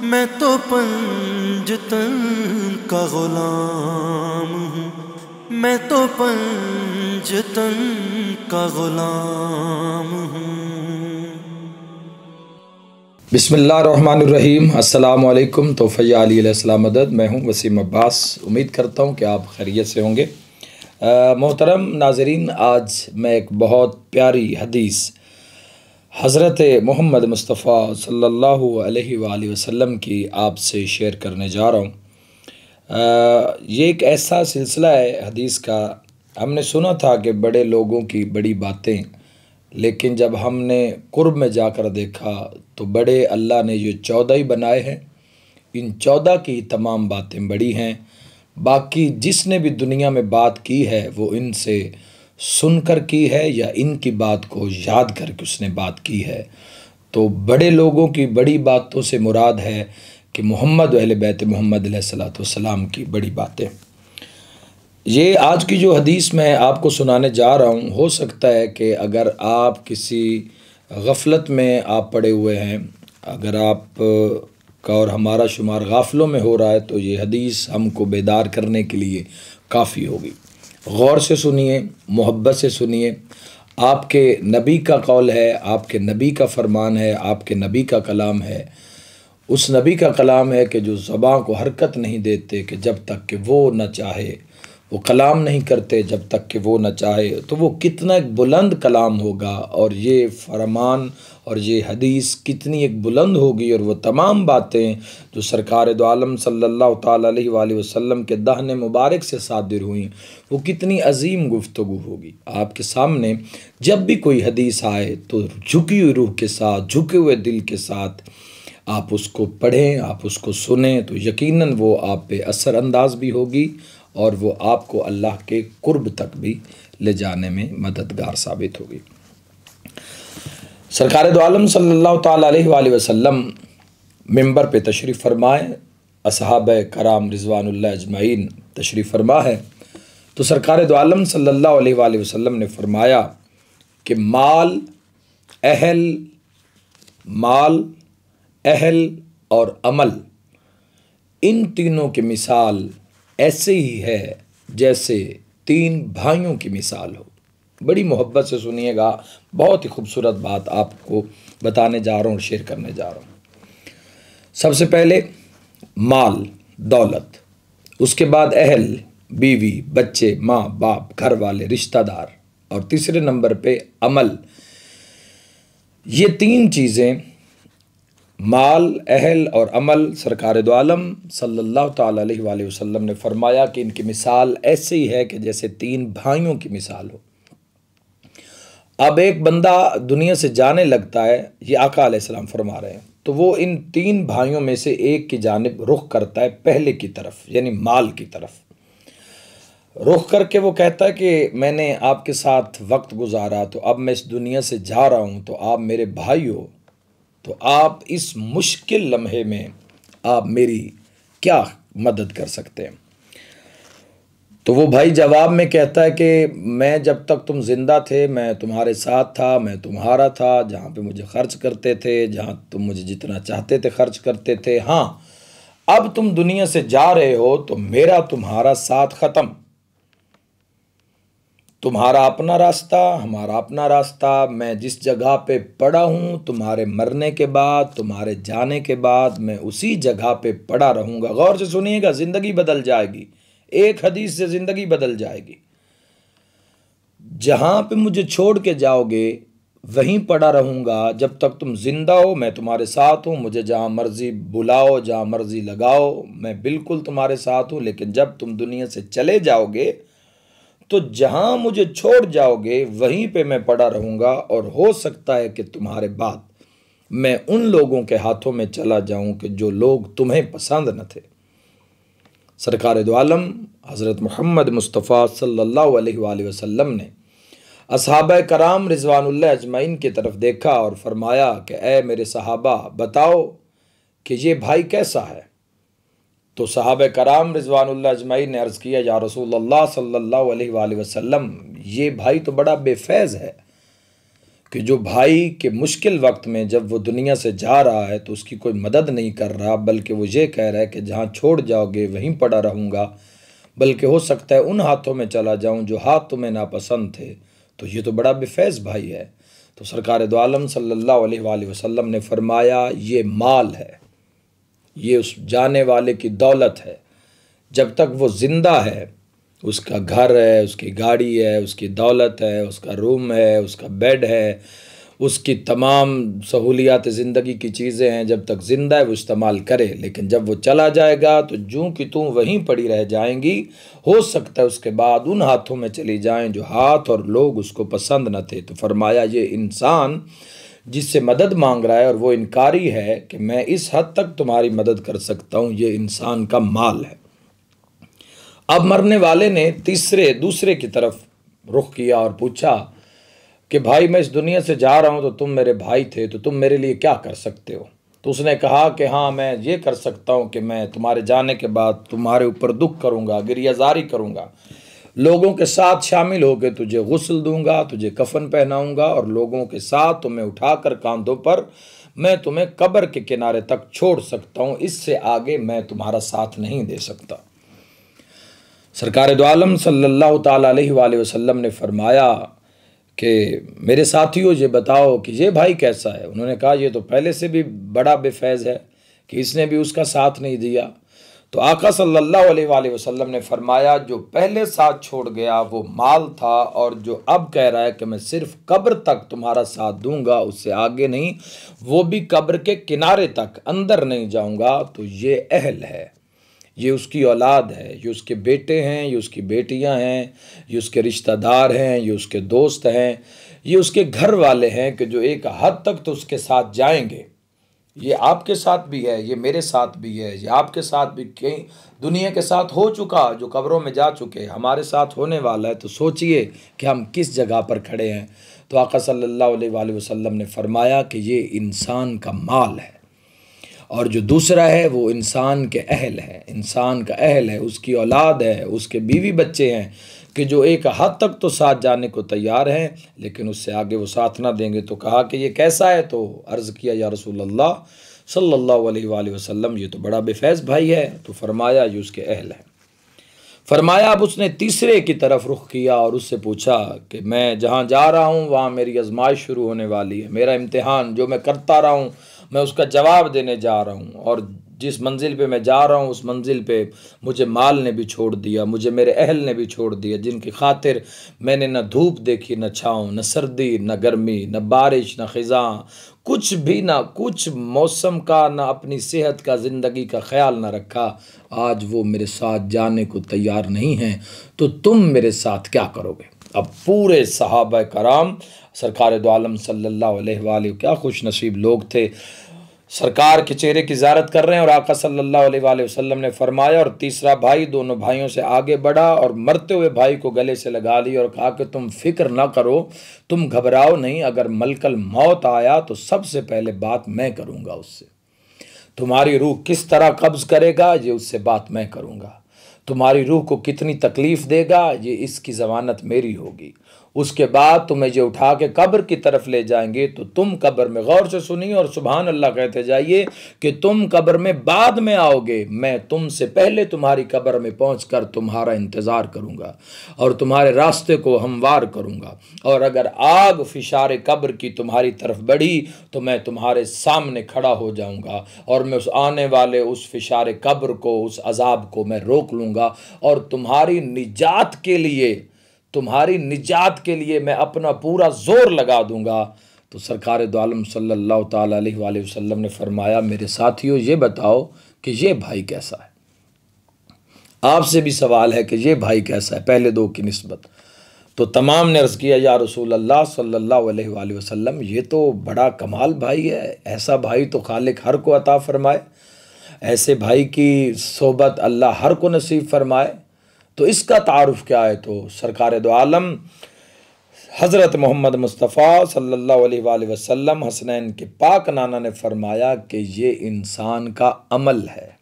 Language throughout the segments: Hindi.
मैं तो पंजतन का गुलाम हूँ, मैं तो पंजतन का गुलाम हूँ। बिस्मिल्लाहिर्रहमानिर्रहीम। अस्सलामु अलैकुम। तोफ़ैया अली अलैहिस्सलाम मदद। मैं हूँ वसीम अब्बास। उम्मीद करता हूँ कि आप खैरियत से होंगे। मोहतरम नाज़रीन, आज मैं एक बहुत प्यारी हदीस हज़रत मोहम्मद मुस्तफ़ा सल्लल्लाहु अलैहि वसल्लम की आपसे शेयर करने जा रहा हूँ। ये एक ऐसा सिलसिला है हदीस का। हमने सुना था कि बड़े लोगों की बड़ी बातें, लेकिन जब हमने कुर्ब में जाकर देखा तो बड़े अल्लाह ने ये 14 ही बनाए हैं। इन 14 की तमाम बातें बड़ी हैं। बाकी जिसने भी दुनिया में बात की है वो इनसे सुनकर की है या इनकी बात को याद करके उसने बात की है। तो बड़े लोगों की बड़ी बातों से मुराद है कि मोहम्मद अहले बैत मोहम्मद अलैहिस्सलातु वस्सलाम की बड़ी बातें। ये आज की जो हदीस मैं आपको सुनाने जा रहा हूँ, हो सकता है कि अगर आप किसी गफलत में आप पड़े हुए हैं, अगर आप का और हमारा शुमार गाफलों में हो रहा है, तो ये हदीस हमको बेदार करने के लिए काफ़ी होगी। गौर से सुनिए, मोहब्बत से सुनिए। आपके नबी का कौल है, आपके नबी का फरमान है, आपके नबी का कलाम है। उस नबी का कलाम है कि जो ज़बां को हरकत नहीं देते कि जब तक कि वो न चाहे, वो कलाम नहीं करते जब तक कि वो न चाहे। तो वो कितना एक बुलंद कलाम होगा, और ये फरमान और ये हदीस कितनी एक बुलंद होगी, और वो तमाम बातें जो सरकार दो आलम सल्लल्लाहु ताला अलैहि वसल्लम के दाहने मुबारक से सादिर हुई, वो कितनी अजीम गुफ्तगू होगी। आपके सामने जब भी कोई हदीस आए तो झुकी हुई रूह के साथ, झुके हुए दिल के साथ आप उसको पढ़ें, आप उसको सुने, तो यकीनन वो आप पे असर अंदाज भी होगी और वो आपको अल्लाह के कुर्ब तक भी ले जाने में मददगार साबित होगी। सरकार दो आलम सल्लल्लाहु ताला अलैहि वसल्लम मिंबर पे तशरीफ़ फरमाए, असहाबे कराम रिज़वानुल्लाह अजमईन तशरीफ़ फरमा है। तो सरकार दो आलम सल्लल्लाहु अलैहि वसल्लम ने फरमाया कि माल, अहल और अमल, इन तीनों की मिसाल ऐसे ही है जैसे तीन भाइयों की मिसाल हो। बड़ी मोहब्बत से सुनिएगा, बहुत ही खूबसूरत बात आपको बताने जा रहा हूँ, शेयर करने जा रहा हूँ। सबसे पहले माल, दौलत, उसके बाद अहल, बीवी, बच्चे, माँ बाप, घर वाले, रिश्तेदार, और तीसरे नंबर पे अमल। ये तीन चीज़ें, माल, अहल और अमल, सरकार दो आलम सल्लल्लाहु ताला अलैहि वसल्लम ने फरमाया कि इनकी मिसाल ऐसे ही है कि जैसे तीन भाइयों की मिसाल हो। अब एक बंदा दुनिया से जाने लगता है, ये आका अलैहिस्सलाम फरमा रहे हैं, तो वो इन तीन भाइयों में से एक की जानिब रुख करता है, पहले की तरफ, यानी माल की तरफ रुख करके वो कहता है कि मैंने आपके साथ वक्त गुजारा, तो अब मैं इस दुनिया से जा रहा हूँ, तो आप मेरे भाई हो, तो आप इस मुश्किल लम्हे में आप मेरी क्या मदद कर सकते हैं। तो वो भाई जवाब में कहता है कि मैं जब तक तुम जिंदा थे मैं तुम्हारे साथ था, मैं तुम्हारा था, जहाँ पे मुझे खर्च करते थे, जहाँ तुम मुझे जितना चाहते थे खर्च करते थे। हाँ, अब तुम दुनिया से जा रहे हो तो मेरा तुम्हारा साथ ख़त्म। तुम्हारा अपना रास्ता, हमारा अपना रास्ता। मैं जिस जगह पे पड़ा हूँ, तुम्हारे मरने के बाद, तुम्हारे जाने के बाद मैं उसी जगह पे पड़ा रहूँगा। गौर से सुनिएगा, ज़िंदगी बदल जाएगी, एक हदीस से ज़िंदगी बदल जाएगी। जहाँ पे मुझे छोड़ के जाओगे वहीं पड़ा रहूँगा जब तक तुम जिंदा हो। मैं तुम्हारे साथ हूँ, मुझे जहाँ मर्जी बुलाओ, जहाँ मर्जी लगाओ, मैं बिल्कुल तुम्हारे साथ हूँ। लेकिन जब तुम दुनिया से चले जाओगे तो जहां मुझे छोड़ जाओगे वहीं पे मैं पड़ा रहूंगा, और हो सकता है कि तुम्हारे बाद मैं उन लोगों के हाथों में चला जाऊं कि जो लोग तुम्हें पसंद न थे। सरकार दो आलम हज़रत मोहम्मद मुस्तफ़ा सल्लल्लाहु अलैहि वसल्लम ने असहाबा कराम रिज़वानुल्लाह अजमईन की तरफ देखा और फरमाया कि ए मेरे सहाबा, बताओ कि ये भाई कैसा है। तो सहाबा कराम रिज़वानुल्लाह अजमईन ने अर्ज़ किया, या रसूलल्लाह सल्लल्लाहु अलैहि वसल्लम, ये भाई तो बड़ा बेफैज़ है, कि जो भाई के मुश्किल वक्त में जब वो दुनिया से जा रहा है तो उसकी कोई मदद नहीं कर रहा, बल्कि वो ये कह रहा है कि जहाँ छोड़ जाओगे वहीं पड़ा रहूँगा, बल्कि हो सकता है उन हाथों में चला जाऊँ जो हाथ तुम्हें नापसंद थे, तो ये तो बड़ा बेफैज़ भाई है। तो सरकार दो आलम सल्लल्लाहु अलैहि वसल्लम ने फरमाया, ये माल है, ये उस जाने वाले की दौलत है। जब तक वो ज़िंदा है, उसका घर है, उसकी गाड़ी है, उसकी दौलत है, उसका रूम है, उसका बेड है, उसकी तमाम सहूलियात ज़िंदगी की चीज़ें हैं, जब तक ज़िंदा है वो इस्तेमाल करे। लेकिन जब वो चला जाएगा तो जूं कि तूं वहीं पड़ी रह जाएंगी। हो सकता है उसके बाद उन हाथों में चली जाएं जो हाथ और लोग उसको पसंद न थे। तो फरमाया, ये इंसान जिससे मदद मांग रहा है और वो इनकारी है कि मैं इस हद तक तुम्हारी मदद कर सकता हूँ, ये इंसान का माल है। अब मरने वाले ने दूसरे की तरफ रुख किया और पूछा कि भाई, मैं इस दुनिया से जा रहा हूँ तो तुम मेरे भाई थे, तो तुम मेरे लिए क्या कर सकते हो? तो उसने कहा कि हाँ, मैं ये कर सकता हूँ कि मैं तुम्हारे जाने के बाद तुम्हारे ऊपर दुख करूँगा, गिरियाजारी करूँगा, लोगों के साथ शामिल होकर तुझे गुस्ल दूंगा, तुझे कफन पहनाऊंगा और लोगों के साथ तुम्हें उठाकर कांधों पर मैं तुम्हें कब्र के किनारे तक छोड़ सकता हूँ। इससे आगे मैं तुम्हारा साथ नहीं दे सकता। सरकार दो आलम सल्लल्लाहु ताला अलैहि वसल्लम ने फरमाया कि मेरे साथियों, ये बताओ कि ये भाई कैसा है? उन्होंने कहा, ये तो पहले से भी बड़ा बेफैज़ है कि इसने भी उसका साथ नहीं दिया। तो आका सल्लल्लाहु अलैहि वसल्लम ने फरमाया, जो पहले साथ छोड़ गया वो माल था, और जो अब कह रहा है कि मैं सिर्फ कब्र तक तुम्हारा साथ दूंगा, उससे आगे नहीं, वो भी कब्र के किनारे तक, अंदर नहीं जाऊंगा, तो ये अहल है, ये उसकी औलाद है, ये उसके बेटे हैं, ये उसकी बेटियां हैं, ये उसके रिश्तेदार हैं, ये उसके दोस्त हैं, ये उसके घर वाले हैं कि जो एक हद तक तो उसके साथ जाएंगे। ये आपके साथ भी है, ये मेरे साथ भी है, ये आपके साथ भी कई दुनिया के साथ हो चुका, जो कब्रों में जा चुके, हमारे साथ होने वाला है। तो सोचिए कि हम किस जगह पर खड़े हैं। तो आका सल्लल्लाहु अलैहि वसल्लम ने फरमाया कि ये इंसान का माल है, और जो दूसरा है वो इंसान के अहल है, इंसान का अहल है, उसकी औलाद है, उसके बीवी बच्चे हैं कि जो एक हद तक तो साथ जाने को तैयार हैं, लेकिन उससे आगे वो साथ ना देंगे। तो कहा कि ये कैसा है? तो अर्ज़ किया, या रसूल अल्लाह सल्लल्लाहु अलैहि वसल्लम, ये तो बड़ा बेफैज़ भाई है। तो फरमाया, ये उसके अहल है। फरमाया, अब उसने तीसरे की तरफ रुख किया और उससे पूछा कि मैं जहाँ जा रहा हूँ वहाँ मेरी आजमाइश शुरू होने वाली है, मेरा इम्तिहान जो मैं करता रहा हूँ मैं उसका जवाब देने जा रहा हूँ, और जिस मंजिल पे मैं जा रहा हूँ उस मंजिल पे मुझे माल ने भी छोड़ दिया, मुझे मेरे अहल ने भी छोड़ दिया, जिनकी खातिर मैंने न धूप देखी, न छाँव, न सर्दी, न गर्मी, न बारिश, न ख़िज़ां, कुछ भी ना, कुछ मौसम का, ना अपनी सेहत का, ज़िंदगी का ख्याल ना रखा। आज वो मेरे साथ जाने को तैयार नहीं हैं, तो तुम मेरे साथ क्या करोगे? अब पूरे सहाबा कराम सरकार दो आलम सल्लल्लाहु अलैहि वसल्लम, क्या खुश नसीब लोग थे, सरकार के चेहरे की ज़ियारत कर रहे हैं। और आका सल्लल्लाहु अलैहि वसल्लम ने फरमाया, और तीसरा भाई दोनों भाइयों से आगे बढ़ा और मरते हुए भाई को गले से लगा लिया और कहा कि तुम फिक्र ना करो, तुम घबराओ नहीं, अगर मलकल मौत आया तो सबसे पहले बात मैं करूँगा उससे। तुम्हारी रूह किस तरह कब्ज़ करेगा, ये उससे बात मैं करूँगा। तुम्हारी रूह को कितनी तकलीफ़ देगा, ये इसकी ज़मानत मेरी होगी। उसके बाद तुम्हें ये उठा के कब्र की तरफ ले जाएंगे, तो तुम कब्र में, गौर से सुनिए और सुभान अल्लाह कहते जाइए, कि तुम कब्र में बाद में आओगे, मैं तुमसे पहले तुम्हारी कब्र में पहुंचकर तुम्हारा इंतज़ार करूंगा और तुम्हारे रास्ते को हमवार करूंगा, और अगर आग फिशार कब्र की तुम्हारी तरफ बढ़ी तो मैं तुम्हारे सामने खड़ा हो जाऊंगा और मैं उस आने वाले उस फिशार कब्र को, उस अजाब को मैं रोक लूँगा, और तुम्हारी निजात के लिए मैं अपना पूरा जोर लगा दूंगा। तो सरकार दो आलम सल्लल्लाहु ताला अलैहि वसल्लम ने फरमाया, मेरे साथियों, ये बताओ कि ये भाई कैसा है? आपसे भी सवाल है कि ये भाई कैसा है पहले दो की निस्बत। तो तमाम ने अर्ज़ किया, या रसूल अल्लाह सल्लल्लाहु अलैहि वसल्लम, ये तो बड़ा कमाल भाई है, ऐसा भाई तो खालिक हर को अता फरमाए, ऐसे भाई की सोबत अल्लाह हर को नसीब फरमाए। तो इसका तारुफ क्या है? तो सरकार दो आलम हज़रत मोहम्मद मुस्तफ़ा सल्लल्लाहु अलैहि वसल्लम हसनैन के पाक नाना ने फरमाया कि ये इंसान का अमल है,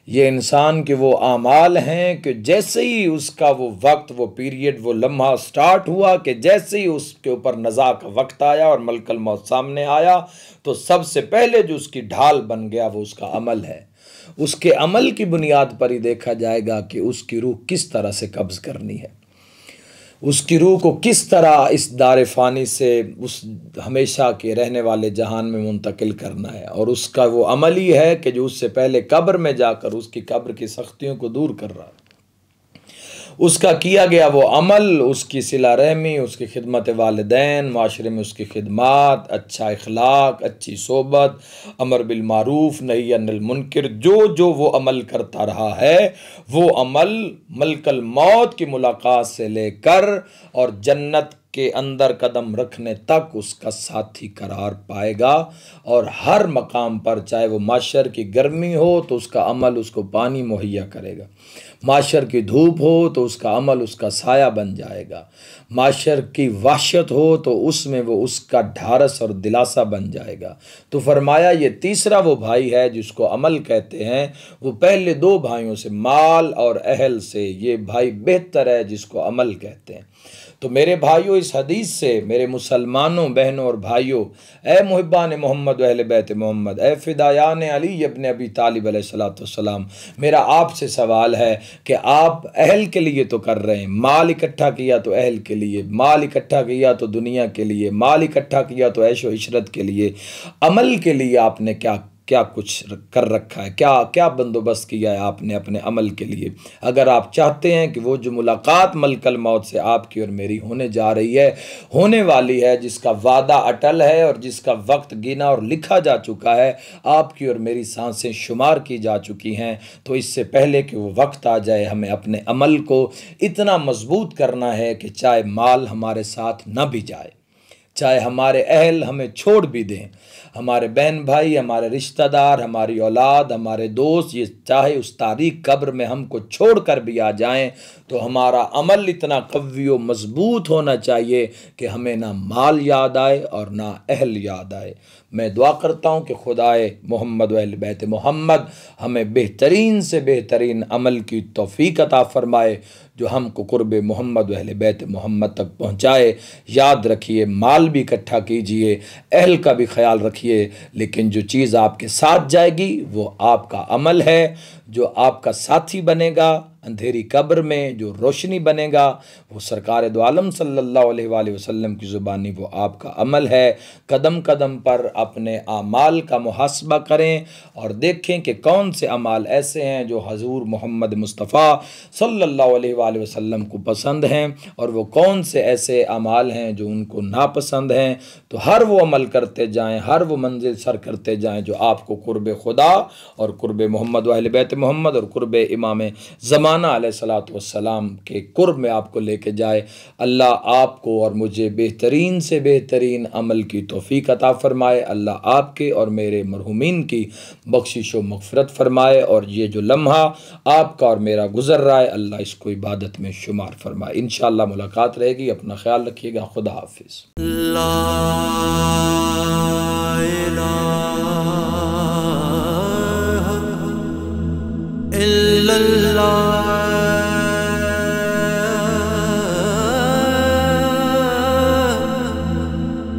ये इंसान के वो आमाल हैं कि जैसे ही उसका वो वक्त, वो पीरियड, वो लम्हा स्टार्ट हुआ, कि जैसे ही उसके ऊपर नज़ा का वक्त आया और मलकल मौत सामने आया, तो सबसे पहले जो उसकी ढाल बन गया वो उसका अमल है। उसके अमल की बुनियाद पर ही देखा जाएगा कि उसकी रूह किस तरह से कब्ज़ करनी है, उसकी रूह को किस तरह इस दार फ़ानी से उस हमेशा के रहने वाले जहान में मुंतकिल करना है। और उसका वो अमल ही है कि जो उससे पहले कब्र में जाकर उसकी कब्र की सख्तियों को दूर कर रहा है। उसका किया गया वो अमल, उसकी सिला रहमी, उसकी खिदमत वालिदैन, माशरे में उसकी खिदमत, अच्छा इखलाक, अच्छी सोबत, अमर बिल मारूफ नही अनिल मुनकर, जो जो वो अमल करता रहा है वो अमल मलकल मौत की मुलाकात से लेकर और जन्नत के अंदर कदम रखने तक उसका साथी करार पाएगा। और हर मकाम पर, चाहे वो माशर की गर्मी हो तो उसका अमल उसको पानी मुहैया करेगा, माशर की धूप हो तो उसका अमल उसका साया बन जाएगा, माशर की वहशत हो तो उसमें वो उसका ढारस और दिलासा बन जाएगा। तो फरमाया ये तीसरा वो भाई है जिसको अमल कहते हैं। वो पहले दो भाइयों से, माल और अहल से, ये भाई बेहतर है जिसको अमल कहते हैं। तो मेरे भाइयों, इस हदीस से मेरे मुसलमानों बहनों और भाइयों, ए मुहिब्बान मोहम्मद व अहले बैत मोहम्मद, ए फ़िदायान अली इब्न अबी तालिब अलैहिस्सलाम, मेरा आपसे सवाल है कि आप अहल के लिए तो कर रहे हैं, माल इकट्ठा किया तो अहल के लिए, माल इकट्ठा किया तो दुनिया के लिए, माल इकट्ठा किया तो ऐशो इशरत के लिए, अमल के लिए आपने क्या क्या कुछ कर रखा है, क्या क्या बंदोबस्त किया है आपने अपने अमल के लिए। अगर आप चाहते हैं कि वो जो मुलाकात मलकल मौत से आपकी और मेरी होने जा रही है, होने वाली है, जिसका वादा अटल है और जिसका वक्त गिना और लिखा जा चुका है, आपकी और मेरी सांसें शुमार की जा चुकी हैं, तो इससे पहले कि वो वक्त आ जाए हमें अपने अमल को इतना मजबूत करना है कि चाहे माल हमारे साथ न भी जाए, चाहे हमारे अहल हमें छोड़ भी दें, हमारे बहन भाई, हमारे रिश्तेदार, हमारी औलाद, हमारे दोस्त, ये चाहे उस तारीख कब्र में हमको छोड़ कर भी आ जाएं, तो हमारा अमल इतना कव्वी व मजबूत होना चाहिए कि हमें ना माल याद आए और ना अहल याद आए। मैं दुआ करता हूँ कि खुदाए मोहम्मद व अहले बैत मोहम्मद हमें बेहतरीन से बेहतरीन अमल की तौफीक अता फरमाए, जो हमको कुर्ब मोहम्मद व अहले बैत मोहम्मद तक पहुँचाए। याद रखिए, माल भी इकट्ठा कीजिए, अहल का भी ख्याल रखिए, लेकिन जो चीज़ आपके साथ जाएगी वो आपका अमल है, जो आपका साथी बनेगा अंधेरी कब्र में, जो रोशनी बनेगा वो सरकार दो आलम सल्लल्लाहु अलैहि वसल्लम की ज़ुबानी वो आपका अमल है। कदम कदम पर अपने आमाल का मुहासबा करें और देखें कि कौन से अमाल ऐसे हैं जो हजूर मोहम्मद मुस्तफ़ा सल्लल्लाहु अलैहि वसल्लम को पसंद हैं और वो कौन से ऐसे अमाल हैं जो उनको नापसंद हैं। तो हर वो अमल करते जाएँ, हर वो मंजिल सर करते जाएँ जो आपको कुर्ब खुदा और कुर्ब मोहम्मद व अहले बैत मोहम्मद और कुर्ब इमाम ज़माना अलैहिस्सलातु वस्सलाम के कुर्ब में आपको लेके जाए। अल्लाह आपको और मुझे बेहतरीन से बेहतरीन अमल की तौफीक अता फरमाए। अल्लाह आपके और मेरे मरहुमीन की बख्शिश व मग़फ़िरत फरमाए, और ये जो लम्हा आपका और मेरा गुज़र रहा है अल्लाह इसको इबादत में शुमार फरमाए। इंशाअल्लाह मुलाकात रहेगी। अपना ख्याल रखिएगा। खुदा हाफिज़।